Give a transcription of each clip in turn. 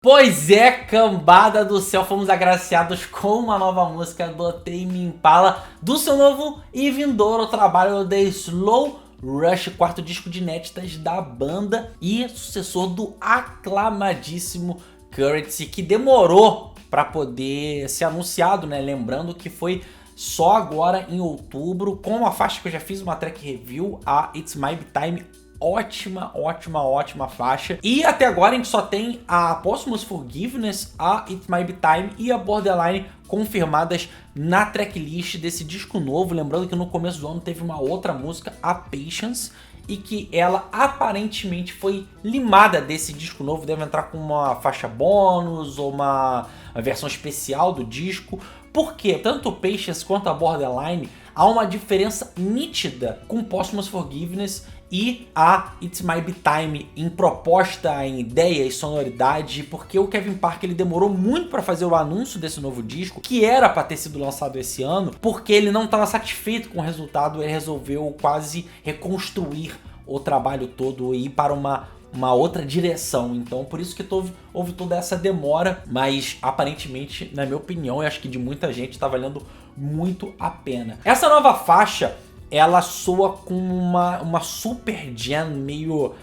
Pois é, cambada do céu, fomos agraciados com uma nova música do Tame Impala, do seu novo e vindouro trabalho The Slow Rush, quarto disco de inéditas da banda e sucessor do aclamadíssimo Currency, que demorou para poder ser anunciado, né? Lembrando que foi só agora em outubro, com uma faixa que eu já fiz uma track review, a It's My Time. Ótima faixa. E até agora a gente só tem a Posthumous Forgiveness, a It Might Be Time e a Borderline confirmadas na tracklist desse disco novo. Lembrando que no começo do ano teve uma outra música, a Patience, e que ela aparentemente foi limada desse disco novo. Deve entrar com uma faixa bônus ou uma versão especial do disco. Porque tanto o Patience quanto a Borderline há uma diferença nítida com Posthumous Forgiveness e a It's My Be Time em proposta, em ideia e sonoridade, porque o Kevin Parker ele demorou muito para fazer o anúncio desse novo disco, que era para ter sido lançado esse ano, porque ele não estava satisfeito com o resultado, ele resolveu quase reconstruir o trabalho todo e ir para uma outra direção. Então por isso que houve toda essa demora, mas aparentemente, na minha opinião, e acho que de muita gente, tá valendo muito a pena. Essa nova faixa, ela soa com uma super jam meio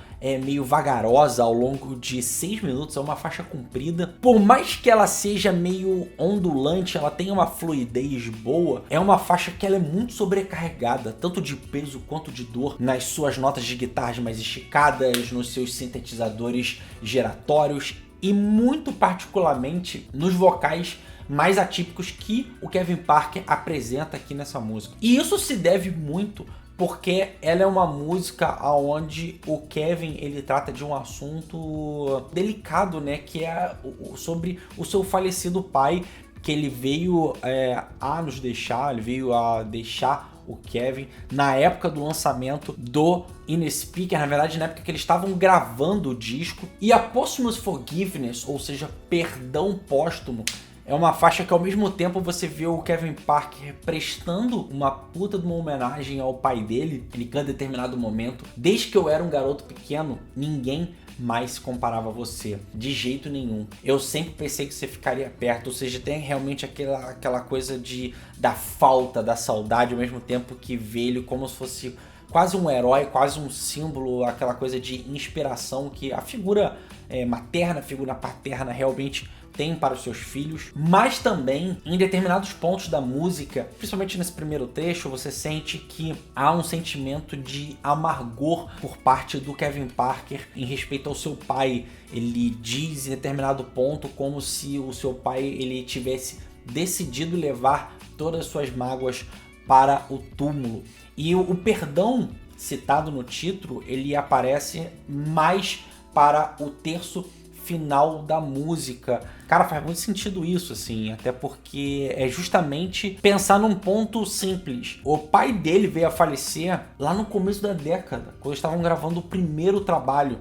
vagarosa ao longo de 6 minutos, é uma faixa comprida. Por mais que ela seja meio ondulante, ela tem uma fluidez boa, é uma faixa que ela é muito sobrecarregada, tanto de peso quanto de dor, nas suas notas de guitarra mais esticadas, nos seus sintetizadores giratórios e muito particularmente nos vocais mais atípicos que o Kevin Parker apresenta aqui nessa música. E isso se deve muito porque ela é uma música onde o Kevin ele trata de um assunto delicado, né, que é sobre o seu falecido pai, que ele veio a nos deixar, ele veio a deixar o Kevin na época do lançamento do In a Speaker, na verdade na época que eles estavam gravando o disco. E a Posthumous Forgiveness, ou seja, perdão póstumo, é uma faixa que ao mesmo tempo você vê o Kevin Parker prestando uma puta de uma homenagem ao pai dele. Ele canta em determinado momento: desde que eu era um garoto pequeno, ninguém mais se comparava a você, de jeito nenhum. Eu sempre pensei que você ficaria perto. Ou seja, tem realmente aquela coisa da falta, da saudade, ao mesmo tempo que vê ele como se fosse quase um herói, quase um símbolo, aquela coisa de inspiração que a figura materna, a figura paterna realmente tem para os seus filhos. Mas também em determinados pontos da música, principalmente nesse primeiro trecho, você sente que há um sentimento de amargor por parte do Kevin Parker em respeito ao seu pai. Ele diz em determinado ponto como se o seu pai ele tivesse decidido levar todas as suas mágoas para o túmulo. E o perdão citado no título, ele aparece mais para o terço final da música. Cara, faz muito sentido isso, assim, até porque é justamente pensar num ponto simples. O pai dele veio a falecer lá no começo da década, quando eles estavam gravando o primeiro trabalho.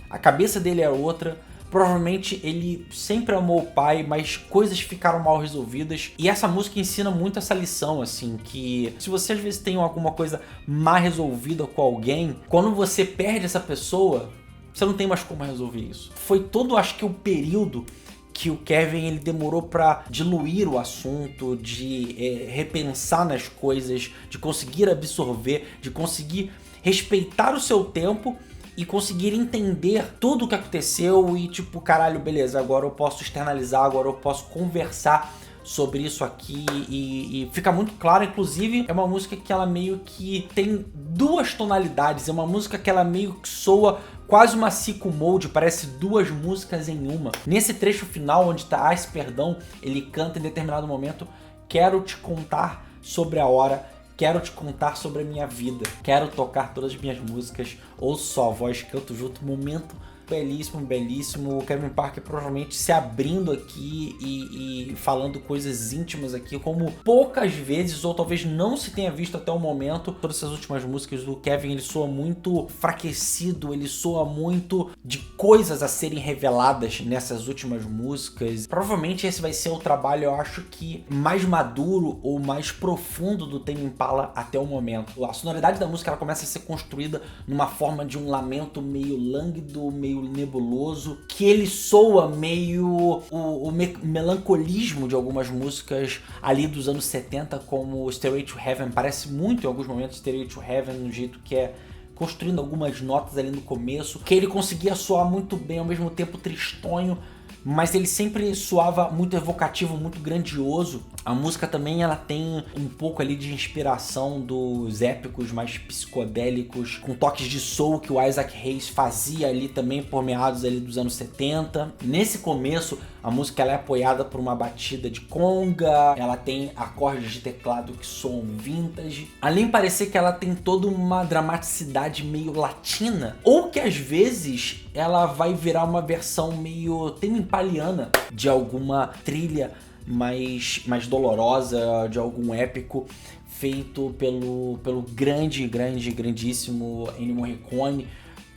A cabeça dele é outra. Provavelmente ele sempre amou o pai, mas coisas ficaram mal resolvidas. E essa música ensina muito essa lição, assim, que se você às vezes tem alguma coisa mal resolvida com alguém, quando você perde essa pessoa, você não tem mais como resolver isso. Foi todo, acho que, o período que o Kevin ele demorou para diluir o assunto, de repensar nas coisas, de conseguir absorver, de conseguir respeitar o seu tempo e conseguir entender tudo o que aconteceu e tipo, caralho, beleza, agora eu posso externalizar, agora eu posso conversar sobre isso aqui e fica muito claro. Inclusive é uma música que ela meio que tem duas tonalidades, é uma música que ela meio que soa quase uma sicko mode, parece duas músicas em uma. Nesse trecho final onde tá esse perdão, ele canta em determinado momento: quero te contar sobre a hora, quero te contar sobre a minha vida, quero tocar todas as minhas músicas, ouço sua voz, canto junto. Momento belíssimo, belíssimo. O Kevin Parker provavelmente se abrindo aqui e falando coisas íntimas aqui, como poucas vezes, ou talvez não se tenha visto até o momento. Todas essas últimas músicas do Kevin, ele soa muito enfraquecido, ele soa muito de coisas a serem reveladas nessas últimas músicas. Provavelmente esse vai ser o trabalho, eu acho que mais maduro ou mais profundo do Tame Impala até o momento. A sonoridade da música ela começa a ser construída numa forma de um lamento meio lânguido, meio meio nebuloso, que ele soa meio o melancolismo de algumas músicas ali dos anos 70, como Stairway to Heaven. Parece muito em alguns momentos Stairway to Heaven, no jeito que é construindo algumas notas ali no começo, que ele conseguia soar muito bem, ao mesmo tempo tristonho, mas ele sempre soava muito evocativo, muito grandioso. A música também ela tem um pouco ali de inspiração dos épicos mais psicodélicos, com toques de soul que o Isaac Hayes fazia ali também por meados ali dos anos 70. Nesse começo, a música ela é apoiada por uma batida de conga, ela tem acordes de teclado que soam vintage, além de parecer que ela tem toda uma dramaticidade meio latina, ou que às vezes ela vai virar uma versão meio temi-impaliana de alguma trilha mais dolorosa, de algum épico feito pelo grandíssimo Ennio Morricone,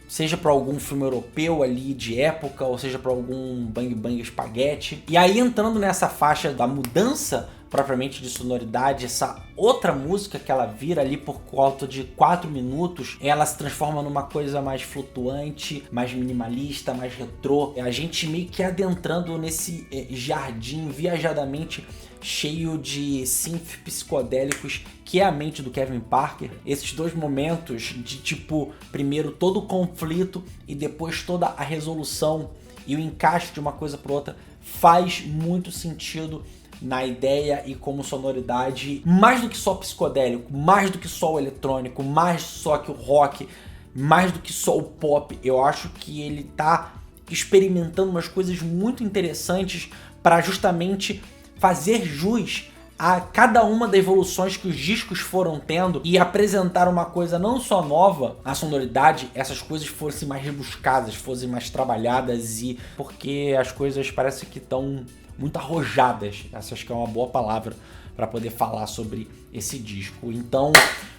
seja para algum filme europeu ali de época, ou seja para algum Bang Bang Spaghetti. E aí, entrando nessa faixa da mudança propriamente de sonoridade, essa outra música que ela vira ali por volta de 4 minutos, ela se transforma numa coisa mais flutuante, mais minimalista, mais retrô. A gente meio que adentrando nesse jardim viajadamente cheio de synth psicodélicos que é a mente do Kevin Parker. Esses dois momentos de tipo, primeiro todo o conflito e depois toda a resolução e o encaixe de uma coisa para outra faz muito sentido na ideia e como sonoridade, mais do que só psicodélico, mais do que só o eletrônico, mais só que o rock, mais do que só o pop. Eu acho que ele tá experimentando umas coisas muito interessantes para justamente fazer jus a cada uma das evoluções que os discos foram tendo e apresentar uma coisa não só nova, a sonoridade, essas coisas fossem mais rebuscadas, fossem mais trabalhadas, e porque as coisas parecem que estão muito arrojadas. Essa acho que é uma boa palavra para poder falar sobre esse disco. Então,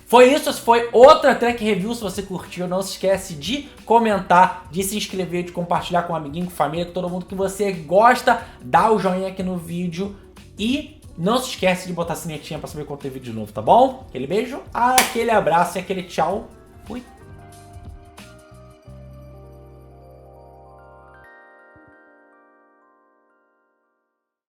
foi isso. Essa foi outra Track Review. Se você curtiu, não se esquece de comentar, de se inscrever, de compartilhar com um amiguinho, com família, com todo mundo que você gosta. Dá o joinha aqui no vídeo e não se esquece de botar a sinetinha para saber quando tem vídeo novo, tá bom? Aquele beijo, aquele abraço e aquele tchau. Fui!